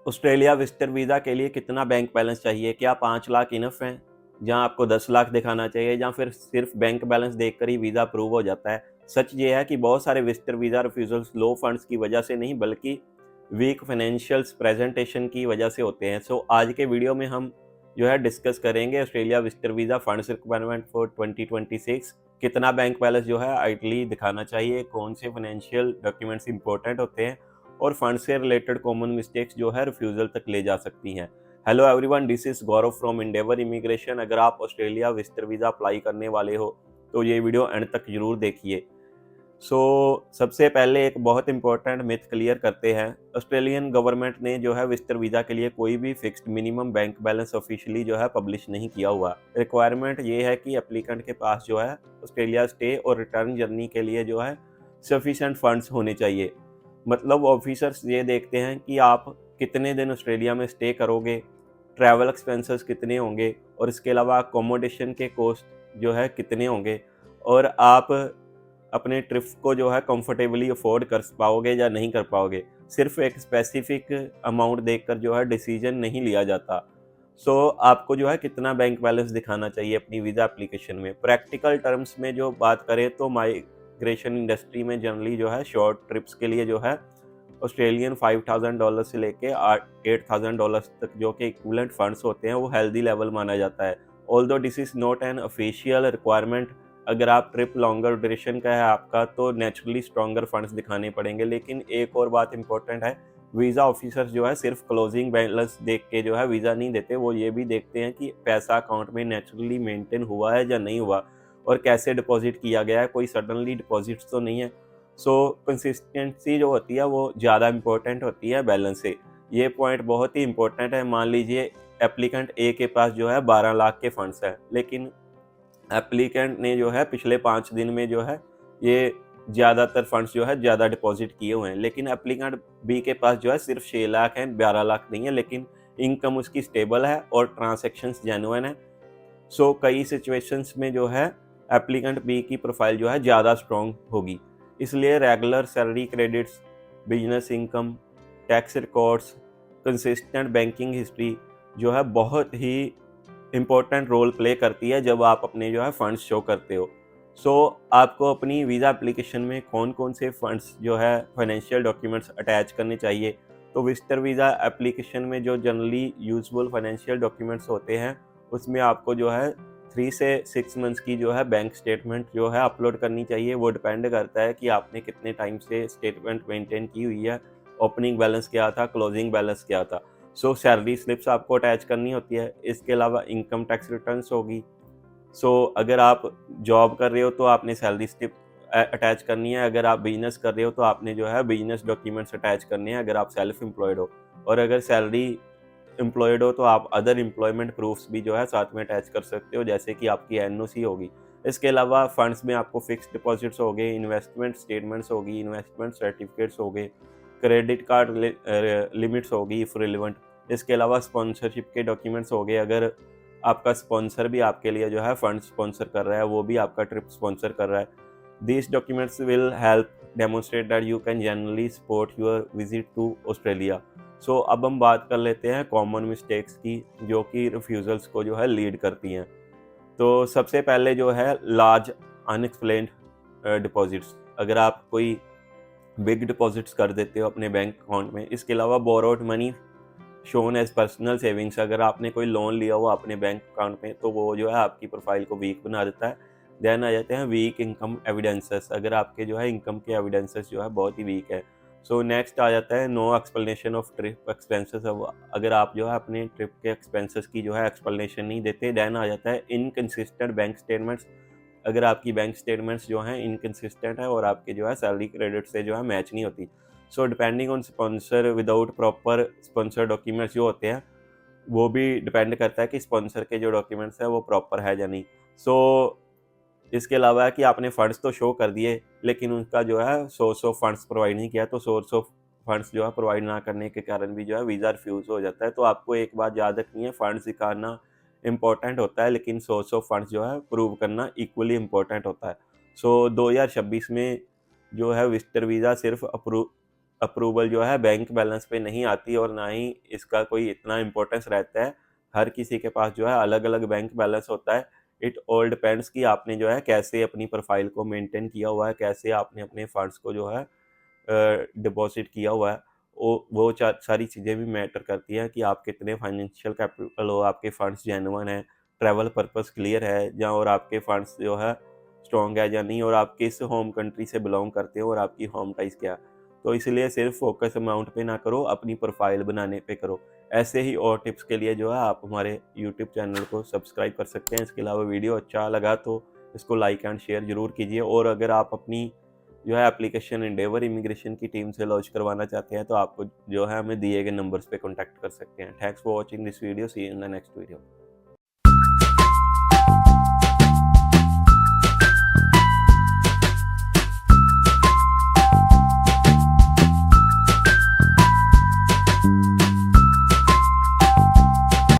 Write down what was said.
Australia visitor visa के लिए कितना बैंक बैलेंस चाहिए? क्या 5 लाख इनफ हैं? जहाँ आपको 10 लाख दिखाना चाहिए या फिर सिर्फ बैंक बैलेंस देखकर ही वीज़ा अप्रूव हो जाता है? सच ये है कि बहुत सारे विजिटर वीज़ा रिफ्यूज़ल्स लो फंड्स की वजह से नहीं बल्कि वीक फाइनेंशियल्स प्रेजेंटेशन की वजह से होते हैं। सो आज के वीडियो में हम जो है डिस्कस करेंगे Australia visitor visa funds requirement for 2026, कितना बैंक बैलेंस जो है आइडली दिखाना चाहिए, कौन से फाइनेंशियल डॉक्यूमेंट्स इंपॉर्टेंट होते हैं और फंड से रिलेटेड कॉमन मिस्टेक्स जो है रिफ्यूज़ल तक ले जा सकती हैं। Hello everyone, this is Gaurav from Endeavour immigration. अगर आप ऑस्ट्रेलिया विजिटर वीज़ा अप्लाई करने वाले हो तो ये वीडियो एंड तक जरूर देखिए। सबसे पहले एक बहुत इंपॉर्टेंट मिथ क्लियर करते हैं। ऑस्ट्रेलियन गवर्नमेंट ने जो है विजिटर वीज़ा के लिए कोई भी fixed minimum bank balance officially जो है पब्लिश नहीं किया हुआ। रिक्वायरमेंट ये है कि एप्लीकेंट के पास जो है ऑस्ट्रेलिया स्टे और रिटर्न जर्नी के लिए जो है सफिशेंट फंड्स होने चाहिए। मतलब ऑफिसर्स ये देखते हैं कि आप कितने दिन ऑस्ट्रेलिया में स्टे करोगे, ट्रैवल एक्सपेंसेस कितने होंगे और इसके अलावा अकोमोडेशन के कॉस्ट जो है कितने होंगे और आप अपने ट्रिप को जो है कंफर्टेबली अफोर्ड कर पाओगे या नहीं कर पाओगे। सिर्फ एक स्पेसिफिक अमाउंट देखकर जो है डिसीजन नहीं लिया जाता। आपको जो है कितना बैंक बैलेंस दिखाना चाहिए अपनी वीज़ा एप्लीकेशन में। प्रैक्टिकल टर्म्स में जो बात करें तो माइग्रेशन इंडस्ट्री में जनरली जो है शॉर्ट ट्रिप्स के लिए जो है ऑस्ट्रेलियन $5,000 से लेके $8,000 तक जो कि इक्विवेलेंट फंड्स होते हैं वो हेल्दी लेवल माना जाता है। Although this is not an official requirement. अगर आप ट्रिप लॉन्गर ड्यूरेशन का है आपका तो नेचुरली स्ट्रॉन्गर फंड्स दिखाने पड़ेंगे। लेकिन एक और बात इंपॉर्टेंट है, वीज़ा ऑफिसर्स जो है सिर्फ क्लोजिंग बैलेंस देख के जो है वीज़ा नहीं देते, वो ये भी देखते हैं कि पैसा अकाउंट में नेचुरली मेंटेन हुआ है या नहीं हुआ और कैसे डिपॉजिट किया गया है, कोई सडनली डिपॉजिट्स तो नहीं है। कंसिस्टेंसी जो होती है वो ज़्यादा इंपॉर्टेंट होती है बैलेंस से। ये पॉइंट बहुत ही इंपॉर्टेंट है। मान लीजिए एप्लीकेंट ए के पास जो है 12 लाख के फंड्स हैं, लेकिन एप्लीकेंट ने जो है पिछले 5 दिन में जो है ये ज़्यादातर फंड्स जो है ज़्यादा डिपॉजिट किए हुए हैं। लेकिन एप्लीकेंट बी के पास जो है सिर्फ 6 लाख हैं, 12 लाख नहीं है, लेकिन इनकम उसकी स्टेबल है और ट्रांजैक्शंस जेन्युइन है। कई सिचुएशंस में जो है एप्लीकेंट बी की प्रोफाइल जो है ज़्यादा स्ट्रॉन्ग होगी। इसलिए regular salary credits, business income, tax records, consistent banking history जो है बहुत ही इम्पोर्टेंट रोल प्ले करती है जब आप अपने जो है फंड्स शो करते हो। आपको अपनी वीज़ा एप्लीकेशन में कौन कौन से फंड्स जो है फाइनेंशियल डॉक्यूमेंट्स अटैच करने चाहिए। तो विजिटर वीज़ा एप्लीकेशन में जो जनरली यूजफुल फाइनेंशियल डॉक्यूमेंट्स होते हैं उसमें आपको जो है 3 से 6 मंथ्स की जो है बैंक स्टेटमेंट जो है अपलोड करनी चाहिए। वो डिपेंड करता है कि आपने कितने टाइम से स्टेटमेंट मेंटेन की हुई है, ओपनिंग बैलेंस क्या था, क्लोजिंग बैलेंस क्या था। सैलरी स्लिप्स आपको अटैच करनी होती है। इसके अलावा इनकम टैक्स रिटर्न्स होगी। अगर आप जॉब कर रहे हो तो आपने सैलरी स्लिप अटैच करनी है। अगर आप बिजनेस कर रहे हो तो आपने जो है बिजनेस डॉक्यूमेंट्स अटैच करने हैं अगर आप सेल्फ एम्प्लॉयड हो। और अगर सैलरी एम्प्लॉयड हो तो आप अदर एम्प्लॉयमेंट प्रूफ्स भी जो है साथ में अटैच कर सकते हो, जैसे कि आपकी एनओसी होगी। इसके अलावा फंड्स में आपको फिक्स्ड डिपॉजिट्स हो गए, इन्वेस्टमेंट स्टेटमेंट्स होगी, इन्वेस्टमेंट सर्टिफिकेट्स हो गए, क्रेडिट कार्ड लिमिट्स होगी इफ रिलेवेंट। इसके अलावा स्पॉन्सरशिप के डॉक्यूमेंट्स हो गए। अगर आपका स्पॉन्सर भी आपके लिए जो है फंड स्पॉन्सर कर रहा है, वो भी आपका ट्रिप स्पॉन्सर कर रहा है, these documents will help demonstrate that you can generally support your visit to Australia. अब हम बात कर लेते हैं कॉमन मिस्टेक्स की जो कि रिफ्यूज़ल्स को जो है लीड करती हैं। सबसे पहले जो है लार्ज अनएक्सप्लेन्ड डिपॉजिट्स। अगर आप कोई बिग डिपॉजिट्स कर देते हो अपने बैंक अकाउंट में। इसके अलावा borrowed money shown as personal savings. अगर आपने कोई लोन लिया हुआ अपने बैंक अकाउंट में तो वो जो है आपकी प्रोफाइल को वीक बना देता है। देन आ जाते हैं वीक इनकम एविडेंसेस। अगर आपके जो है इनकम के एविडेंसेस जो है बहुत ही वीक है। नेक्स्ट आ जाता है no explanation of trip expenses. अब अगर आप जो है अपने ट्रिप के एक्सपेंसेस की जो है एक्सप्लेनेशन नहीं देते। देन आ जाता है इनकंसिस्टेंट बैंक स्टेटमेंट्स। अगर आपकी बैंक स्टेटमेंट्स जो हैं इनकंसिस्टेंट है और आपके जो है सैलरी क्रेडिट से जो है मैच नहीं होती। Depending on sponsor without proper sponsor documents जो होते हैं वो भी डिपेंड करता है कि स्पॉन्सर के जो डॉक्यूमेंट्स हैं वो प्रॉपर है या नहीं। इसके अलावा है कि आपने फंड्स तो शो कर दिए लेकिन उनका जो है सोर्स ऑफ फंड्स प्रोवाइड नहीं किया, तो सोर्स ऑफ फंड्स जो है प्रोवाइड ना करने के कारण भी जो है वीज़ा रिफ्यूज़ हो जाता है। तो आपको एक बात याद रखनी है, फंड्स दिखाना इम्पोर्टेंट होता है लेकिन सोर्स ऑफ फंड्स जो है प्रूव करना इक्वली इम्पोर्टेंट होता है। 2026 में जो है विजिटर वीज़ा सिर्फ अप्रूव अप्रूवल जो है बैंक बैलेंस पे नहीं आती और ना ही इसका कोई इतना इम्पोर्टेंस रहता है। हर किसी के पास जो है अलग-अलग बैंक बैलेंस होता है। इट ऑल डिपेंड्स कि आपने जो है कैसे अपनी प्रोफ़ाइल को मेंटेन किया हुआ है, कैसे आपने अपने फंड्स को जो है डिपॉज़िट किया हुआ है। वो चा सारी चीज़ें भी मैटर करती हैं कि आप कितने फाइनेंशियल कैपिटल हो, आपके फंड्स जेन्युइन हैं, ट्रैवल पर्पस क्लियर है या और आपके फंड्स जो है स्ट्रॉन्ग है या नहीं, और आप किस होम कंट्री से बिलॉन्ग करते हो और आपकी होम टाइज़ क्या है। तो इसलिए सिर्फ फ़ोकस अमाउंट पे ना करो, अपनी प्रोफ़ाइल बनाने पे करो। ऐसे ही और टिप्स के लिए जो है आप हमारे यूट्यूब चैनल को सब्सक्राइब कर सकते हैं। इसके अलावा वीडियो अच्छा लगा तो इसको लाइक एंड शेयर ज़रूर कीजिए, और अगर आप अपनी जो है एप्लीकेशन एंडेवर इमिग्रेशन की टीम से लॉन्च करवाना चाहते हैं तो आपको जो है हमें दिए गए नंबर्स पे कॉन्टैक्ट कर सकते हैं। Thanks for watching this video, see you in the next video.